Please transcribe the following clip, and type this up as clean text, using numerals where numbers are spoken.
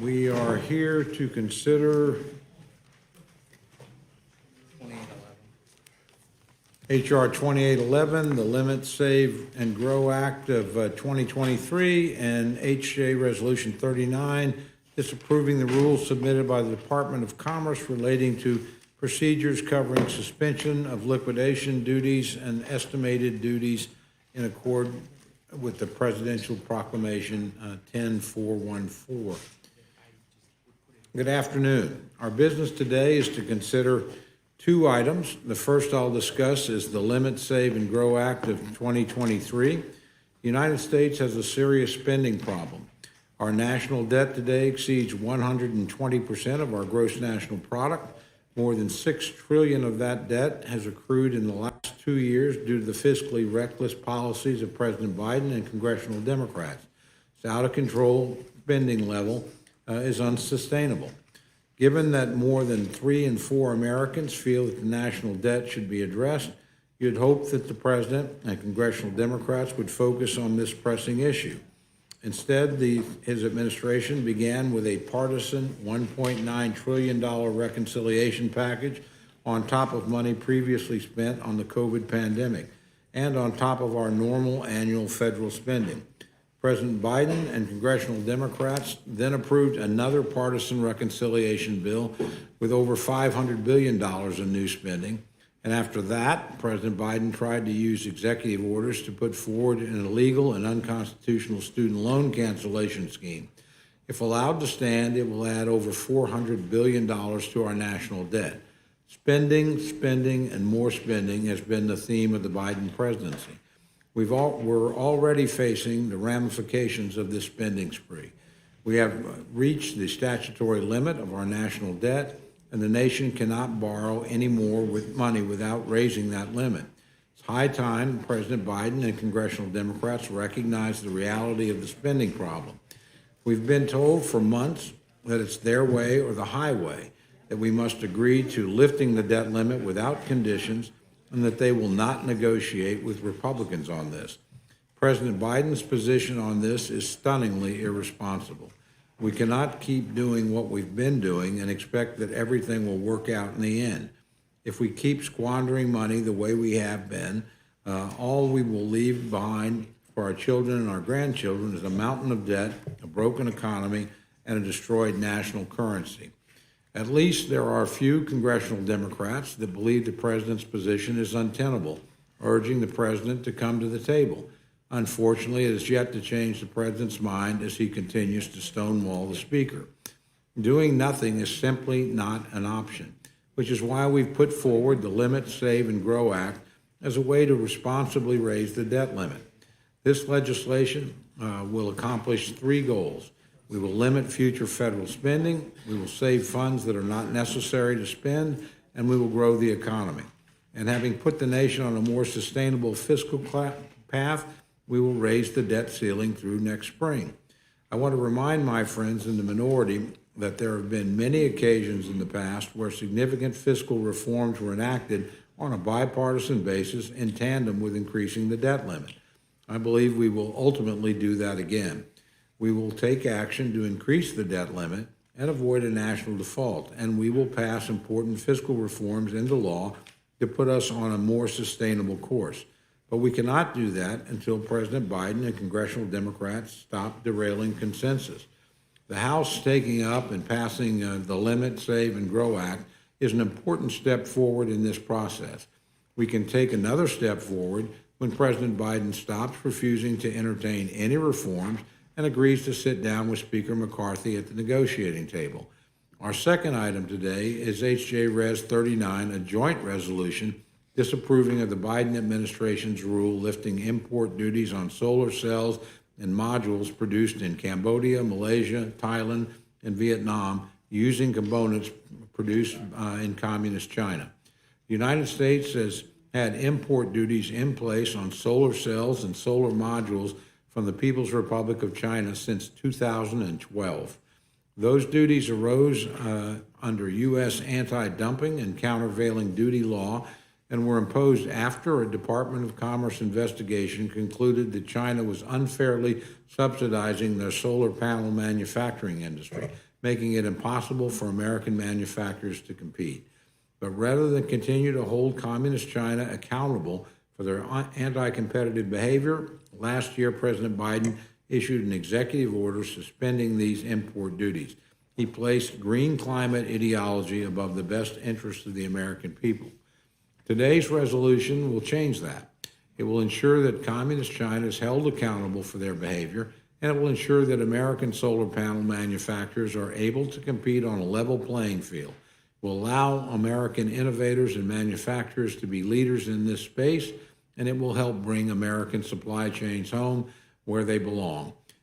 We are here to consider H.R. 2811, the Limit, Save, and Grow Act of 2023, and H.J. Resolution 39, disapproving the rules submitted by the Department of Commerce relating to procedures covering suspension of liquidation duties and estimated duties in accord with the Presidential Proclamation 10414. Good afternoon. Our business today is to consider two items. The first I'll discuss is the Limit, Save, and Grow Act of 2023. The United States has a serious spending problem. Our national debt today exceeds 120% of our gross national product. More than $6 trillion of that debt has accrued in the last 2 years due to the fiscally reckless policies of President Biden and congressional Democrats. It's out of control spending level is unsustainable. Given that more than 3 in 4 Americans feel that the national debt should be addressed, you'd hope that the President and congressional Democrats would focus on this pressing issue. Instead, his administration began with a partisan $1.9 trillion reconciliation package on top of money previously spent on the COVID pandemic and on top of our normal annual federal spending. President Biden and congressional Democrats then approved another partisan reconciliation bill with over $500 billion in new spending. And after that, President Biden tried to use executive orders to put forward an illegal and unconstitutional student loan cancellation scheme. If allowed to stand, it will add over $400 billion to our national debt. Spending, spending, and more spending has been the theme of the Biden presidency. We're already facing the ramifications of this spending spree. We have reached the statutory limit of our national debt, and the nation cannot borrow any more money without raising that limit. It's high time President Biden and congressional Democrats recognize the reality of the spending problem. We've been told for months that it's their way or the highway, that we must agree to lifting the debt limit without conditions, and that they will not negotiate with Republicans on this. President Biden's position on this is stunningly irresponsible. We cannot keep doing what we've been doing and expect that everything will work out in the end. If we keep squandering money the way we have been, all we will leave behind for our children and our grandchildren is a mountain of debt, a broken economy, and a destroyed national currency. At least there are a few congressional Democrats that believe the president's position is untenable, urging the president to come to the table. Unfortunately, it has yet to change the president's mind as he continues to stonewall the speaker. Doing nothing is simply not an option, which is why we've put forward the Limit, Save, and Grow Act as a way to responsibly raise the debt limit. This legislation will accomplish 3 goals. We will limit future federal spending, we will save funds that are not necessary to spend, and we will grow the economy. And having put the nation on a more sustainable fiscal path, we will raise the debt ceiling through next spring. I want to remind my friends in the minority that there have been many occasions in the past where significant fiscal reforms were enacted on a bipartisan basis in tandem with increasing the debt limit. I believe we will ultimately do that again. We will take action to increase the debt limit and avoid a national default, and we will pass important fiscal reforms into law to put us on a more sustainable course. But we cannot do that until President Biden and congressional Democrats stop derailing consensus. The House taking up and passing the Limit, Save, and Grow Act is an important step forward in this process. We can take another step forward when President Biden stops refusing to entertain any reforms and agrees to sit down with Speaker McCarthy at the negotiating table. Our second item today is H.J. Res. 39, a joint resolution disapproving of the Biden administration's rule lifting import duties on solar cells and modules produced in Cambodia, Malaysia, Thailand, and Vietnam using components produced in communist China. The United States has had import duties in place on solar cells and solar modules from the People's Republic of China since 2012. Those duties arose under U.S. anti-dumping and countervailing duty law and were imposed after a Department of Commerce investigation concluded that China was unfairly subsidizing their solar panel manufacturing industry. making it impossible for American manufacturers to compete. But rather than continue to hold Communist China accountable for their anti-competitive behavior, last year President Biden issued an executive order suspending these import duties. He placed green climate ideology above the best interests of the American people. Today's resolution will change that. It will ensure that Communist China is held accountable for their behavior, and it will ensure that American solar panel manufacturers are able to compete on a level playing field. It will allow American innovators and manufacturers to be leaders in this space, and it will help bring American supply chains home where they belong.